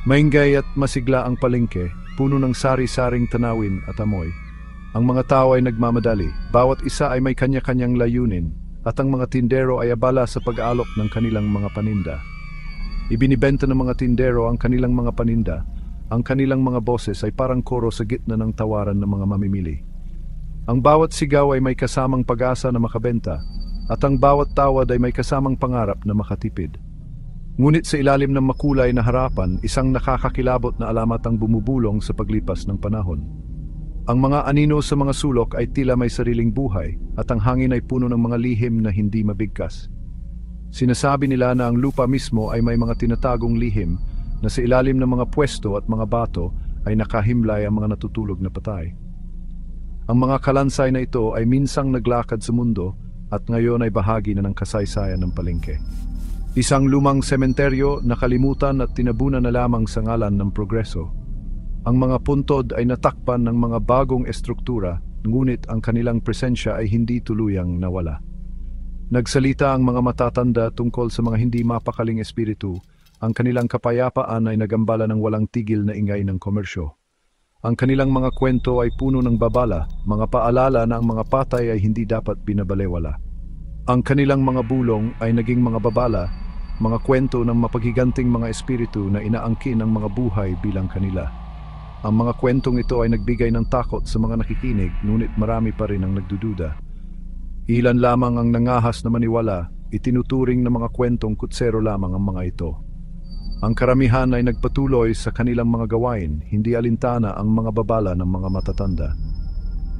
Maingay at masigla ang palengke, puno ng sari-saring tanawin at amoy. Ang mga tao ay nagmamadali, bawat isa ay may kanya-kanyang layunin, at ang mga tindero ay abala sa pag-aalok ng kanilang mga paninda. Ibinibenta ng mga tindero ang kanilang mga paninda, ang kanilang mga boses ay parang koro sa gitna ng tawaran ng mga mamimili. Ang bawat sigaw ay may kasamang pag-asa na makabenta, at ang bawat tawad ay may kasamang pangarap na makatipid. Ngunit sa ilalim ng makulay na harapan, isang nakakakilabot na alamat ang bumubulong sa paglipas ng panahon. Ang mga anino sa mga sulok ay tila may sariling buhay, at ang hangin ay puno ng mga lihim na hindi mabigkas. Sinasabi nila na ang lupa mismo ay may mga tinatagong lihim na sa ilalim ng mga pwesto at mga bato ay nakahimlay ang mga natutulog na patay. Ang mga kalansay na ito ay minsang naglakad sa mundo at ngayon ay bahagi na ng kasaysayan ng palengke. Isang lumang sementeryo na kalimutan at tinabunan na lamang sa ngalan ng progreso. Ang mga puntod ay natakpan ng mga bagong estruktura, ngunit ang kanilang presensya ay hindi tuluyang nawala. Nagsalita ang mga matatanda tungkol sa mga hindi mapakaling espiritu. Ang kanilang kapayapaan ay nagambala ng walang tigil na ingay ng komersyo. Ang kanilang mga kwento ay puno ng babala, mga paalala na ang mga patay ay hindi dapat binabalewala. Ang kanilang mga bulong ay naging mga babala, mga kwento ng mapaghiganting mga espiritu na inaangkin ng mga buhay bilang kanila. Ang mga kwentong ito ay nagbigay ng takot sa mga nakikinig, ngunit marami pa rin ang nagdududa. Ilan lamang ang nangahas na maniwala, itinuturing ng mga kwentong kutsero lamang ang mga ito. Ang karamihan ay nagpatuloy sa kanilang mga gawain, hindi alintana ang mga babala ng mga matatanda.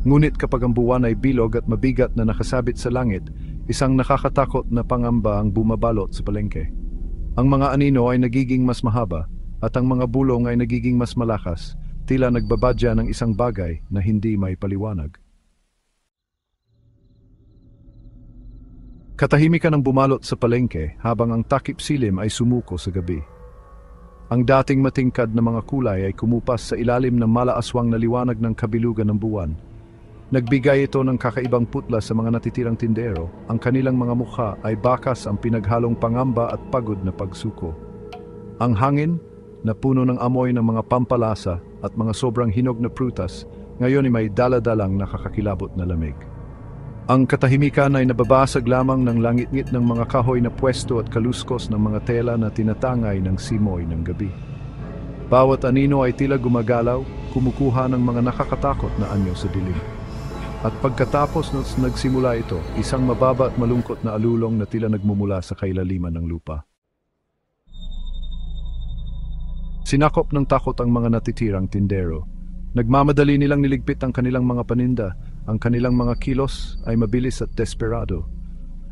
Ngunit kapag ang buwan ay bilog at mabigat na nakasabit sa langit, isang nakakatakot na pangamba ang bumabalot sa palengke. Ang mga anino ay nagiging mas mahaba at ang mga bulong ay nagiging mas malakas, tila nagbabadya ng isang bagay na hindi may paliwanag. Katahimikan ang bumalot sa palengke habang ang takip silim ay sumuko sa gabi. Ang dating matingkad na mga kulay ay kumupas sa ilalim ng malaaswang na liwanag ng kabilugan ng buwan. Nagbigay ito ng kakaibang putla sa mga natitirang tindero. Ang kanilang mga mukha ay bakas ang pinaghalong pangamba at pagod na pagsuko. Ang hangin, na puno ng amoy ng mga pampalasa at mga sobrang hinog na prutas, ngayon ay may daladalang nakakakilabot na lamig. Ang katahimikan ay nababasag lamang ng langit-ngit ng mga kahoy na pwesto at kaluskos ng mga tela na tinatangay ng simoy ng gabi. Bawat anino ay tila gumagalaw, kumukuha ng mga nakakatakot na anyo sa dilim. At pagkatapos nagsimula ito, isang mababa at malungkot na alulong na tila nagmumula sa kailaliman ng lupa. Sinakop ng takot ang mga natitirang tindero. Nagmamadali nilang niligpit ang kanilang mga paninda. Ang kanilang mga kilos ay mabilis at desperado.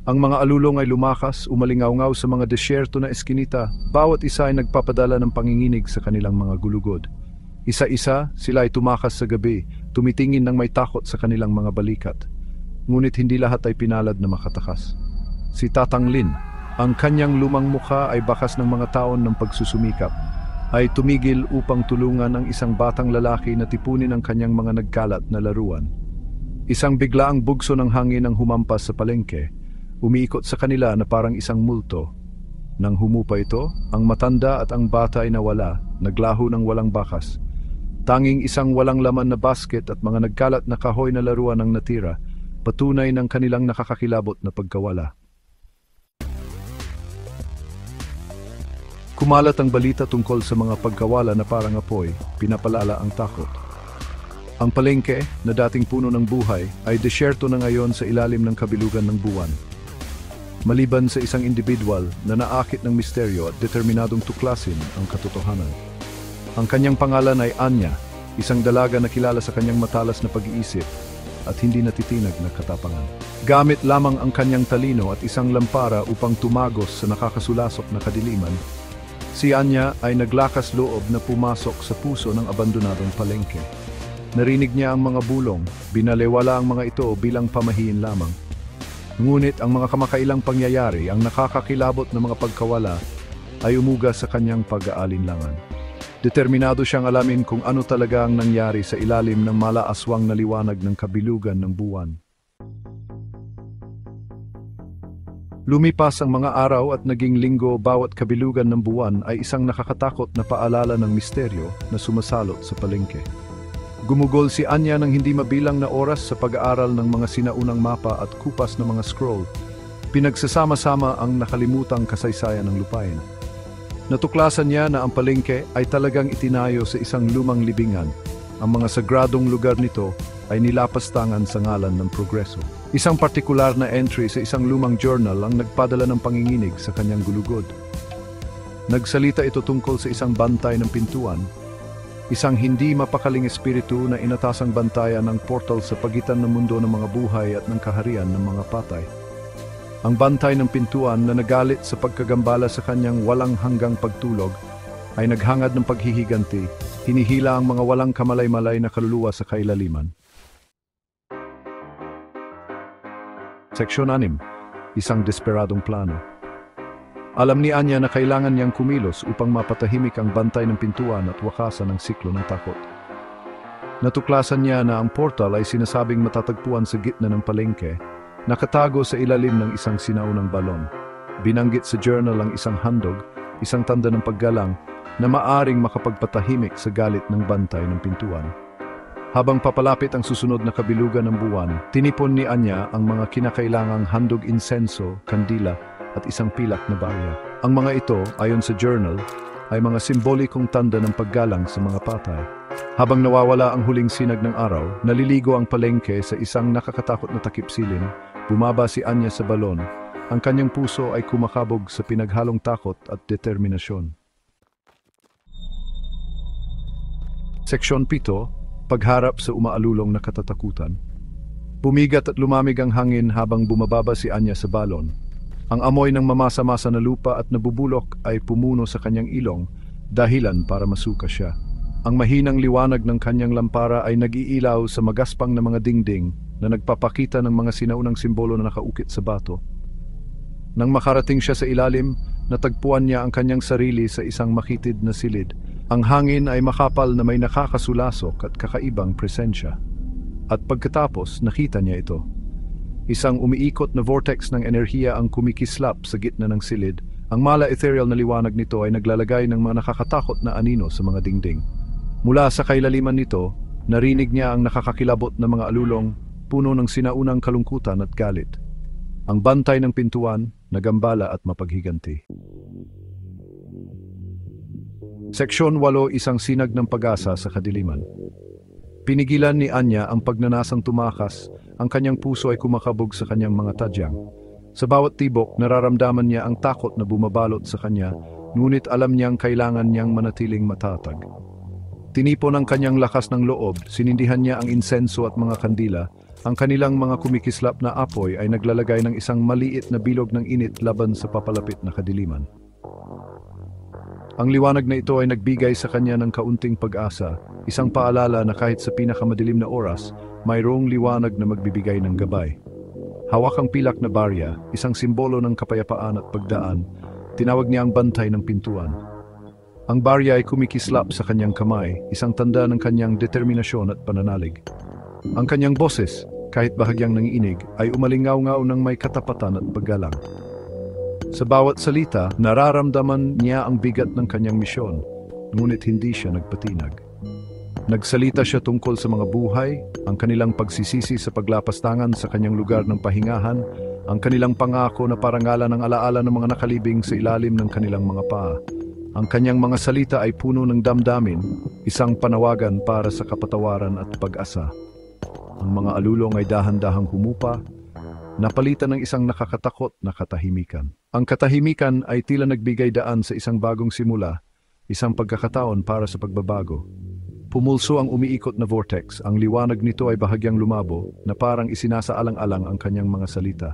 Ang mga alulong ay lumakas, umalingaw-ngaw sa mga desyerto na eskinita. Bawat isa ay nagpapadala ng panginginig sa kanilang mga gulugod. Isa-isa, sila ay tumakas sa gabi, tumitingin ng may takot sa kanilang mga balikat. Ngunit hindi lahat ay pinalad na makatakas. Si Tatang Lin, ang kanyang lumang mukha ay bakas ng mga taon ng pagsusumikap, ay tumigil upang tulungan ang isang batang lalaki na tipunin ang kanyang mga nagkalat na laruan. Isang biglaang bugso ng hangin ang humampas sa palengke, umiikot sa kanila na parang isang multo. Nang humupa ito, ang matanda at ang bata ay nawala, naglaho ng walang bakas. Tanging isang walang laman na basket at mga nagkalat na kahoy na laruan ang natira, patunay ng kanilang nakakakilabot na pagkawala. Kumalat ang balita tungkol sa mga pagkawala na parang apoy, pinapalala ang takot. Ang palengke, na dating puno ng buhay, ay desyerto na ngayon sa ilalim ng kabilugan ng buwan. Maliban sa isang individual na naakit ng misteryo at determinadong tuklasin ang katotohanan. Ang kanyang pangalan ay Anya, isang dalaga na kilala sa kanyang matalas na pag-iisip at hindi natitinag na katapangan. Gamit lamang ang kanyang talino at isang lampara upang tumagos sa nakakasulasok na kadiliman, si Anya ay naglakas loob na pumasok sa puso ng abandonadong palengke. Narinig niya ang mga bulong, binalewala ang mga ito bilang pamahiin lamang. Ngunit ang mga kamakailang pangyayari, ang nakakakilabot na mga pagkawala, ay umuga sa kanyang pag-aalinlangan. Determinado siyang alamin kung ano talaga ang nangyari sa ilalim ng malaaswang na liwanag ng kabilugan ng buwan. Lumipas ang mga araw at naging linggo, bawat kabilugan ng buwan ay isang nakakatakot na paalala ng misteryo na sumasalot sa palengke. Gumugol si Anya ng hindi mabilang na oras sa pag-aaral ng mga sinaunang mapa at kupas ng mga scroll. Pinagsasama-sama ang nakalimutang kasaysayan ng lupain. Natuklasan niya na ang palengke ay talagang itinayo sa isang lumang libingan. Ang mga sagradong lugar nito ay nilapastangan sa ngalan ng progreso. Isang partikular na entry sa isang lumang journal ang nagpadala ng panginginig sa kanyang gulugod. Nagsalita ito tungkol sa isang bantay ng pintuan, isang hindi mapakaling espiritu na inatasang bantayan ng portal sa pagitan ng mundo ng mga buhay at ng kaharian ng mga patay. Ang bantay ng pintuan na nagalit sa pagkagambala sa kanyang walang hanggang pagtulog ay naghangad ng paghihiganti, hinihila ang mga walang kamalay-malay na kaluluwa sa kailaliman. Seksyon 6. Isang desperadong plano. Alam ni Anya na kailangan niyang kumilos upang mapatahimik ang bantay ng pintuan at wakasan ang siklo ng takot. Natuklasan niya na ang portal ay sinasabing matatagpuan sa gitna ng palengke, nakatago sa ilalim ng isang sinaunang balon. Binanggit sa journal ang isang handog, isang tanda ng paggalang, na maaring makapagpatahimik sa galit ng bantay ng pintuan. Habang papalapit ang susunod na kabilugan ng buwan, tinipon ni Anya ang mga kinakailangang handog insenso, kandila, at isang pilak na barya. Ang mga ito, ayon sa journal, ay mga simbolikong tanda ng paggalang sa mga patay. Habang nawawala ang huling sinag ng araw, naliligo ang palengke sa isang nakakatakot na takip-silim. Bumaba si Anya sa balon. Ang kanyang puso ay kumakabog sa pinaghalong takot at determinasyon. Seksyon 7. Pagharap sa umaalulong na katatakutan. Bumigat at lumamig ang hangin habang bumababa si Anya sa balon. Ang amoy ng mamasa-masa na lupa at nabubulok ay pumuno sa kanyang ilong, dahilan para masuka siya. Ang mahinang liwanag ng kanyang lampara ay nag-iilaw sa magaspang na mga dingding na nagpapakita ng mga sinaunang simbolo na nakaukit sa bato. Nang makarating siya sa ilalim, natagpuan niya ang kanyang sarili sa isang makitid na silid. Ang hangin ay makapal na may nakakasulasok at kakaibang presensya. At pagkatapos, nakita niya ito. Isang umiikot na vortex ng enerhiya ang kumikislap sa gitna ng silid. Ang mala ethereal na liwanag nito ay naglalagay ng mga nakakatakot na anino sa mga dingding. Mula sa kailaliman nito, narinig niya ang nakakakilabot na mga alulong, puno ng sinaunang kalungkutan at galit. Ang bantay ng pintuan, nagambala at mapaghiganti. Seksyon 8. Isang sinag ng pag-asa sa kadiliman. Pinigilan ni Anya ang pagnanasang tumakas, ang kanyang puso ay kumakabog sa kanyang mga tadyang. Sa bawat tibok, nararamdaman niya ang takot na bumabalot sa kanya, ngunit alam niyang kailangan niyang manatiling matatag. Tinipon ang kanyang lakas ng loob, sinindihan niya ang insenso at mga kandila. Ang kanilang mga kumikislap na apoy ay naglalagay ng isang maliit na bilog ng init laban sa papalapit na kadiliman. Ang liwanag na ito ay nagbigay sa kanya ng kaunting pag-asa, isang paalala na kahit sa pinakamadilim na oras, mayroong liwanag na magbibigay ng gabay. Hawak ang pilak na barya, isang simbolo ng kapayapaan at pagdaan, tinawag niya ang bantay ng pintuan. Ang barya ay kumikislap sa kanyang kamay, isang tanda ng kanyang determinasyon at pananalig. Ang kanyang boses, kahit bahagyang nangiinig, ay umalingaw-ngaw ng may katapatan at paggalang. Sa bawat salita, nararamdaman niya ang bigat ng kanyang misyon, ngunit hindi siya nagpatinag. Nagsalita siya tungkol sa mga buhay, ang kanilang pagsisisi sa paglapastangan sa kanyang lugar ng pahingahan, ang kanilang pangako na parangalan ng alaala ng mga nakalibing sa ilalim ng kanilang mga paa. Ang kanyang mga salita ay puno ng damdamin, isang panawagan para sa kapatawaran at pag-asa. Ang mga alulong ay dahan-dahang humupa, napalitan ng isang nakakatakot na katahimikan. Ang katahimikan ay tila nagbigay daan sa isang bagong simula, isang pagkakataon para sa pagbabago. Pumulso ang umiikot na vortex, ang liwanag nito ay bahagyang lumabo na parang isinasaalang-alang ang kanyang mga salita.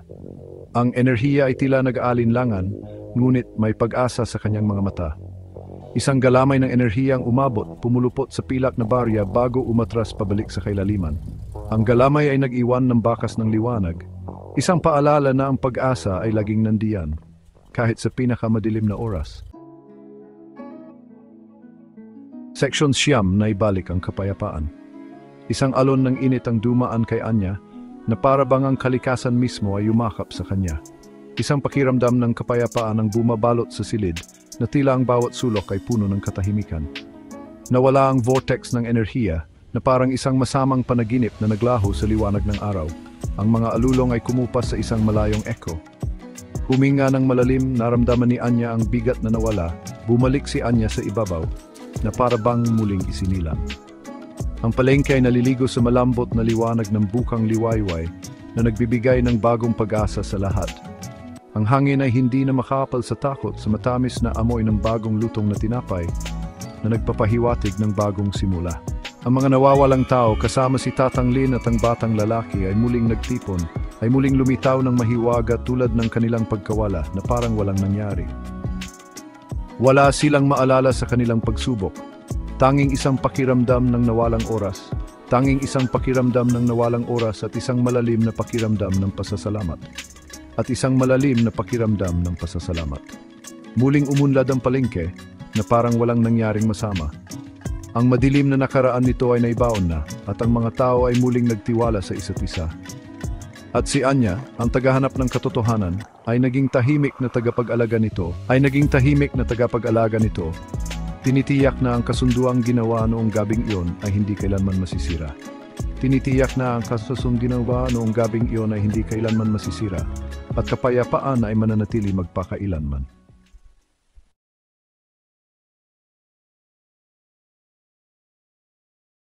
Ang enerhiya ay tila nag-aalinlangan, ngunit may pag-asa sa kanyang mga mata. Isang galamay ng enerhiyang umabot, pumulupot sa pilak na barya bago umatras pabalik sa kailaliman. Ang galamay ay nag-iwan ng bakas ng liwanag, isang paalala na ang pag-asa ay laging nandiyan, kahit sa pinakamadilim na oras. Seksyon 9. Naibalik ang kapayapaan. Isang alon ng init ang dumaan kay Anya, na para bang ang kalikasan mismo ay yumakap sa kanya. Isang pakiramdam ng kapayapaan ang bumabalot sa silid na tila ang bawat sulok ay puno ng katahimikan. Nawala ang vortex ng enerhiya na parang isang masamang panaginip na naglaho sa liwanag ng araw. Ang mga alulong ay kumupas sa isang malayong echo. Huminga ng malalim, naramdaman ni Anya ang bigat na nawala. Bumalik si Anya sa ibabaw na para bang muling isinilang. Ang palengke ay naliligo sa malambot na liwanag ng bukang liwayway na nagbibigay ng bagong pag-asa sa lahat. Ang hangin ay hindi na makapal sa takot sa matamis na amoy ng bagong lutong na tinapay na nagpapahiwatig ng bagong simula. Ang mga nawawalang tao kasama si Tatang Lin at ang batang lalaki ay muling nagtipon, ay muling lumitaw ng mahiwaga tulad ng kanilang pagkawala na parang walang nangyari. Wala silang maalala sa kanilang pagsubok. Tanging isang pakiramdam ng nawalang oras. Tanging isang pakiramdam ng nawalang oras at isang malalim na pakiramdam ng pasasalamat. At isang malalim na pakiramdam ng pasasalamat. Muling umunlad ang palengke na parang walang nangyaring masama. Ang madilim na nakaraan nito ay naibaon na at ang mga tao ay muling nagtiwala sa isa't isa. At si Anya, ang tagahanap ng katotohanan, ay naging tahimik na tagapag-alaga nito. Tinitiyak na ang kasunduang ginawa noong gabing iyon ay hindi kailanman masisira. At kapayapaan ay mananatili magpakailanman.